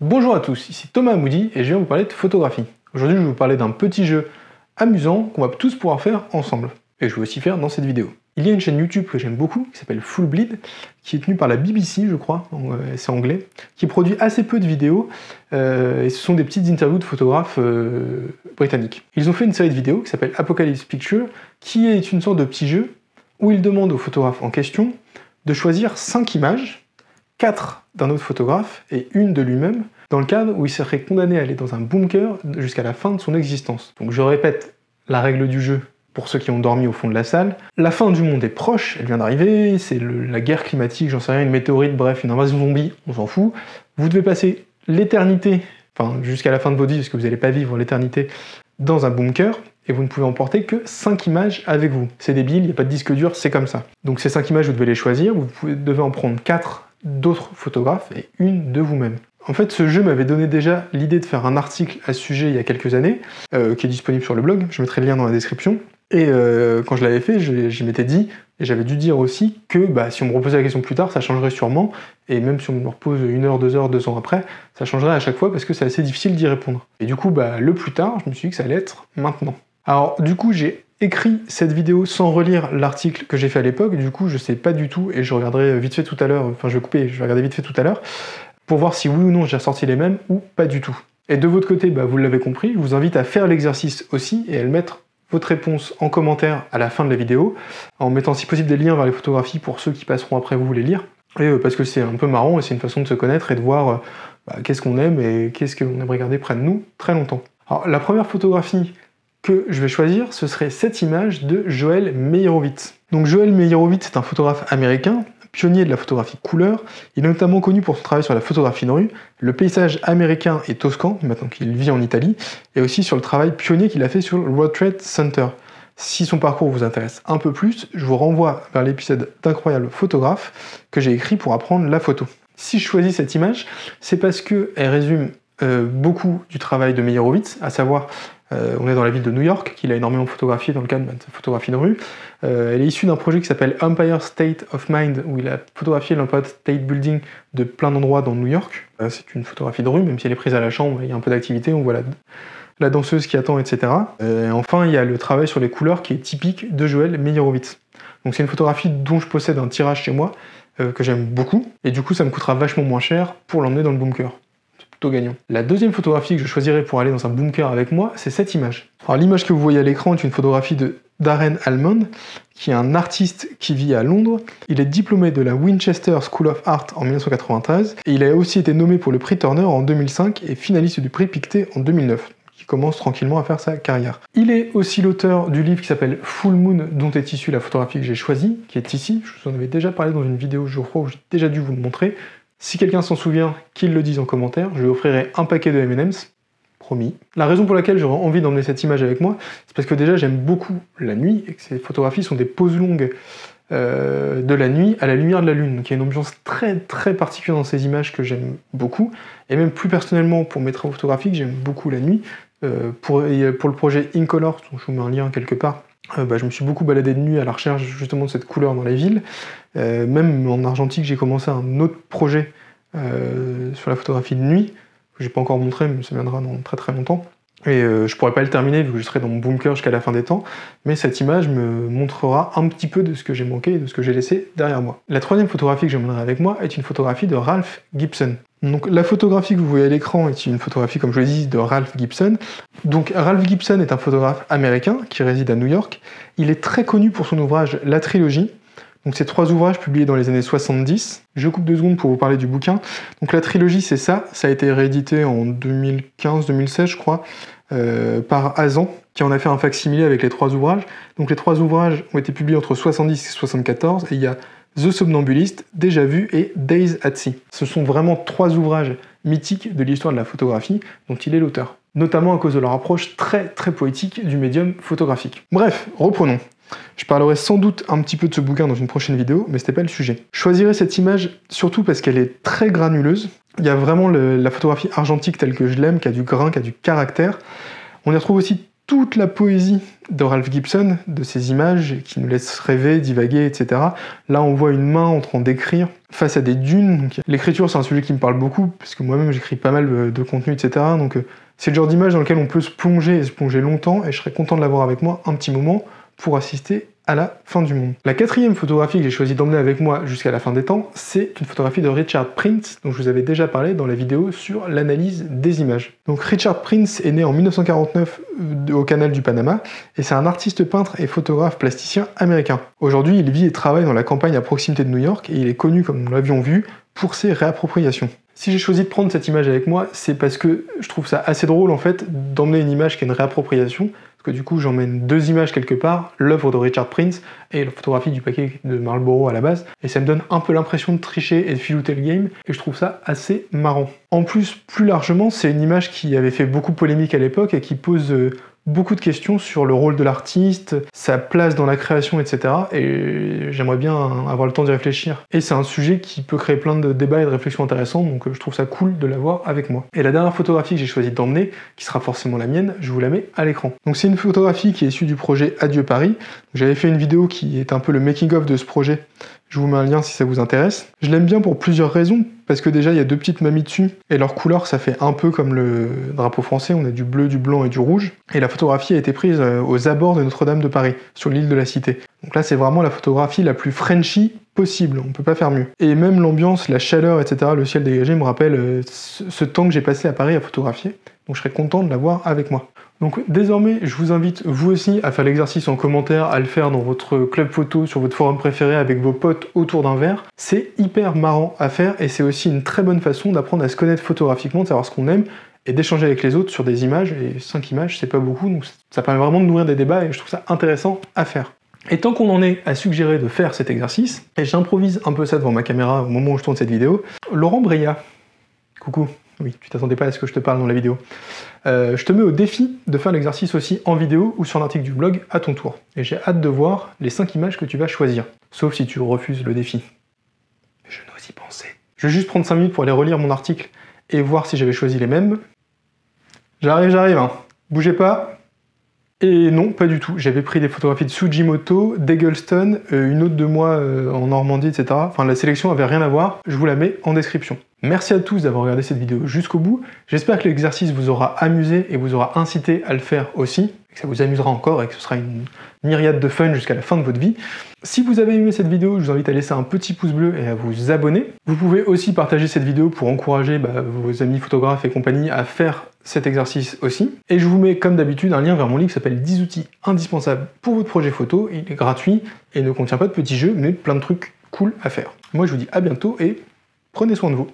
Bonjour à tous, ici Thomas Moody et je viens vous parler de photographie. Aujourd'hui je vais vous parler d'un petit jeu amusant qu'on va tous pouvoir faire ensemble. Et je vais aussi faire dans cette vidéo. Il y a une chaîne YouTube que j'aime beaucoup, qui s'appelle Full Bleed, qui est tenue par la BBC je crois, c'est anglais, qui produit assez peu de vidéos, et ce sont des petites interviews de photographes britanniques. Ils ont fait une série de vidéos qui s'appelle Apocalypse Picture, qui est une sorte de petit jeu où ils demandent au photographe en question de choisir 5 images, 4 d'un autre photographe et une de lui-même, dans le cadre où il serait condamné à aller dans un bunker jusqu'à la fin de son existence. Donc je répète la règle du jeu pour ceux qui ont dormi au fond de la salle. La fin du monde est proche, elle vient d'arriver, c'est la guerre climatique, j'en sais rien, une météorite, bref, une invasion zombie, on s'en fout. Vous devez passer l'éternité, enfin jusqu'à la fin de votre vie, parce que vous n'allez pas vivre l'éternité, dans un bunker, et vous ne pouvez emporter que 5 images avec vous. C'est débile, il n'y a pas de disque dur, c'est comme ça. Donc ces 5 images, vous devez les choisir, vous devez en prendre 4 d'autres photographes et une de vous-même. En fait, ce jeu m'avait donné déjà l'idée de faire un article à ce sujet il y a quelques années, qui est disponible sur le blog, je mettrai le lien dans la description. Et quand je l'avais fait, j'y m'étais dit, et j'avais dû dire aussi que si on me reposait la question plus tard, ça changerait sûrement, et même si on me repose 1 heure, 2 heures, 2 ans après, ça changerait à chaque fois parce que c'est assez difficile d'y répondre. Et du coup, le plus tard, je me suis dit que ça allait être maintenant. Alors du coup, j'ai écrit cette vidéo sans relire l'article que j'ai fait à l'époque, du coup je sais pas du tout, et je regarderai vite fait tout à l'heure, enfin je vais couper, je vais regarder vite fait tout à l'heure, pour voir si oui ou non j'ai ressorti les mêmes, ou pas du tout. Et de votre côté, vous l'avez compris, je vous invite à faire l'exercice aussi, et à le mettre votre réponse en commentaire à la fin de la vidéo, en mettant si possible des liens vers les photographies pour ceux qui passeront après vous les lire, et parce que c'est un peu marrant, et c'est une façon de se connaître et de voir qu'est-ce qu'on aime, et qu'est-ce qu'on aimerait garder près de nous très longtemps. Alors la première photographie que je vais choisir, ce serait cette image de Joel Meyerowitz. Donc Joel Meyerowitz est un photographe américain, pionnier de la photographie couleur. Il est notamment connu pour son travail sur la photographie de rue, le paysage américain et toscan, maintenant qu'il vit en Italie, et aussi sur le travail pionnier qu'il a fait sur le World Trade Center. Si son parcours vous intéresse un peu plus, je vous renvoie vers l'épisode d'Incroyable photographe que j'ai écrit pour apprendre la photo. Si je choisis cette image, c'est parce qu'elle résume beaucoup du travail de Meyerowitz, à savoir on est dans la ville de New York, qu'il a énormément photographié dans le cadre de sa photographie de rue. Elle est issue d'un projet qui s'appelle Empire State of Mind, où il a photographié l'Empire State Building de plein d'endroits dans New York. C'est une photographie de rue, même si elle est prise à la chambre, il y a un peu d'activité, on voit la danseuse qui attend, etc. Enfin, il y a le travail sur les couleurs qui est typique de Joel Meyerowitz. Donc c'est une photographie dont je possède un tirage chez moi, que j'aime beaucoup, et du coup ça me coûtera vachement moins cher pour l'emmener dans le bunker. Gagnant. La deuxième photographie que je choisirais pour aller dans un bunker avec moi, c'est cette image. Alors l'image que vous voyez à l'écran est une photographie de Darren Almond, qui est un artiste qui vit à Londres. Il est diplômé de la Winchester School of Art en 1993, et il a aussi été nommé pour le prix Turner en 2005 et finaliste du prix Pictet en 2009. Qui commence tranquillement à faire sa carrière. Il est aussi l'auteur du livre qui s'appelle Full Moon, dont est issue la photographie que j'ai choisie, qui est ici. Je vous en avais déjà parlé dans une vidéo, je crois, où j'ai déjà dû vous le montrer. Si quelqu'un s'en souvient, qu'il le dise en commentaire, je lui offrirai un paquet de M&M's, promis. La raison pour laquelle j'aurais envie d'emmener cette image avec moi, c'est parce que déjà j'aime beaucoup la nuit, et que ces photographies sont des poses longues de la nuit à la lumière de la lune. Donc il y a une ambiance très très particulière dans ces images que j'aime beaucoup, et même plus personnellement pour mes travaux photographiques, j'aime beaucoup la nuit. Pour le projet Incolor, dont je vous mets un lien quelque part, je me suis beaucoup baladé de nuit à la recherche justement de cette couleur dans les villes. Même en argentique, j'ai commencé un autre projet sur la photographie de nuit, que j'ai pas encore montré, mais ça viendra dans très très longtemps. Et je pourrais pas le terminer vu que je serai dans mon bunker jusqu'à la fin des temps, mais cette image me montrera un petit peu de ce que j'ai manqué et de ce que j'ai laissé derrière moi. La troisième photographie que j'emmènerai avec moi est une photographie de Ralph Gibson. Donc la photographie que vous voyez à l'écran est une photographie, comme je l'ai dit, de Ralph Gibson. Donc Ralph Gibson est un photographe américain qui réside à New York. Il est très connu pour son ouvrage La Trilogie. Donc c'est 3 ouvrages publiés dans les années 70. Je coupe 2 secondes pour vous parler du bouquin. Donc la trilogie c'est ça a été réédité en 2015-2016 je crois, par Azan, qui en a fait un facsimilé avec les 3 ouvrages. Donc les 3 ouvrages ont été publiés entre 70 et 74, et il y a The Somnambulist, Déjà Vu et Days at Sea. Ce sont vraiment 3 ouvrages mythiques de l'histoire de la photographie dont il est l'auteur, notamment à cause de leur approche très très poétique du médium photographique. Bref, reprenons. Je parlerai sans doute un petit peu de ce bouquin dans une prochaine vidéo, mais c'était pas le sujet. Je choisirais cette image surtout parce qu'elle est très granuleuse. Il y a vraiment la photographie argentique telle que je l'aime, qui a du grain, qui a du caractère. On y retrouve aussi toute la poésie de Ralph Gibson, de ces images qui nous laissent rêver, divaguer, etc. Là, on voit une main en train d'écrire face à des dunes. L'écriture, c'est un sujet qui me parle beaucoup, parce que moi-même, j'écris pas mal de contenu, etc. Donc, c'est le genre d'image dans lequel on peut se plonger et se plonger longtemps, et je serais content de l'avoir avec moi un petit moment pour assister à la fin du monde. La quatrième photographie que j'ai choisi d'emmener avec moi jusqu'à la fin des temps, c'est une photographie de Richard Prince, dont je vous avais déjà parlé dans la vidéo sur l'analyse des images. Donc Richard Prince est né en 1949 au canal du Panama, et c'est un artiste peintre et photographe plasticien américain. Aujourd'hui, il vit et travaille dans la campagne à proximité de New York, et il est connu, comme nous l'avions vu, pour ses réappropriations. Si j'ai choisi de prendre cette image avec moi, c'est parce que je trouve ça assez drôle en fait d'emmener une image qui est une réappropriation, parce que du coup j'emmène deux images quelque part, l'œuvre de Richard Prince et la photographie du paquet de Marlboro à la base, et ça me donne un peu l'impression de tricher et de filouter le game, et je trouve ça assez marrant. En plus, plus largement, c'est une image qui avait fait beaucoup polémique à l'époque et qui pose beaucoup de questions sur le rôle de l'artiste, sa place dans la création, etc. Et j'aimerais bien avoir le temps d'y réfléchir. Et c'est un sujet qui peut créer plein de débats et de réflexions intéressants, donc je trouve ça cool de l'avoir avec moi. Et la dernière photographie que j'ai choisi d'emmener, qui sera forcément la mienne, je vous la mets à l'écran. Donc c'est une photographie qui est issue du projet Adieu Paris. J'avais fait une vidéo qui est un peu le making-of de ce projet. Je vous mets un lien si ça vous intéresse. Je l'aime bien pour plusieurs raisons, parce que déjà il y a deux petites mamies dessus, et leur couleur ça fait un peu comme le drapeau français, on a du bleu, du blanc et du rouge, et la photographie a été prise aux abords de Notre-Dame de Paris, sur l'île de la Cité. Donc là c'est vraiment la photographie la plus Frenchy possible, on peut pas faire mieux. Et même l'ambiance, la chaleur, etc., le ciel dégagé me rappelle ce temps que j'ai passé à Paris à photographier, donc je serais content de l'avoir avec moi. Donc désormais, je vous invite vous aussi à faire l'exercice en commentaire, à le faire dans votre club photo, sur votre forum préféré avec vos potes autour d'un verre. C'est hyper marrant à faire et c'est aussi une très bonne façon d'apprendre à se connaître photographiquement, de savoir ce qu'on aime et d'échanger avec les autres sur des images. Et 5 images, c'est pas beaucoup, donc ça permet vraiment de nourrir des débats et je trouve ça intéressant à faire. Et tant qu'on en est à suggérer de faire cet exercice, et j'improvise un peu ça devant ma caméra au moment où je tourne cette vidéo, Laurent Bria, coucou. Oui, tu t'attendais pas à ce que je te parle dans la vidéo. Je te mets au défi de faire l'exercice aussi en vidéo ou sur un article du blog à ton tour. Et j'ai hâte de voir les 5 images que tu vas choisir. Sauf si tu refuses le défi. Je n'ose y penser. Je vais juste prendre 5 minutes pour aller relire mon article et voir si j'avais choisi les mêmes. J'arrive, hein. Bougez pas. Et non, pas du tout. J'avais pris des photographies de Sugimoto, d'Eggleston, une autre de moi en Normandie, etc. Enfin, la sélection avait rien à voir. Je vous la mets en description. Merci à tous d'avoir regardé cette vidéo jusqu'au bout. J'espère que l'exercice vous aura amusé et vous aura incité à le faire aussi, que ça vous amusera encore et que ce sera une myriade de fun jusqu'à la fin de votre vie. Si vous avez aimé cette vidéo, je vous invite à laisser un petit pouce bleu et à vous abonner. Vous pouvez aussi partager cette vidéo pour encourager vos amis photographes et compagnie à faire cet exercice aussi. Et je vous mets comme d'habitude un lien vers mon livre qui s'appelle 10 outils indispensables pour votre projet photo. Il est gratuit et ne contient pas de petits jeux, mais plein de trucs cool à faire. Moi je vous dis à bientôt et prenez soin de vous.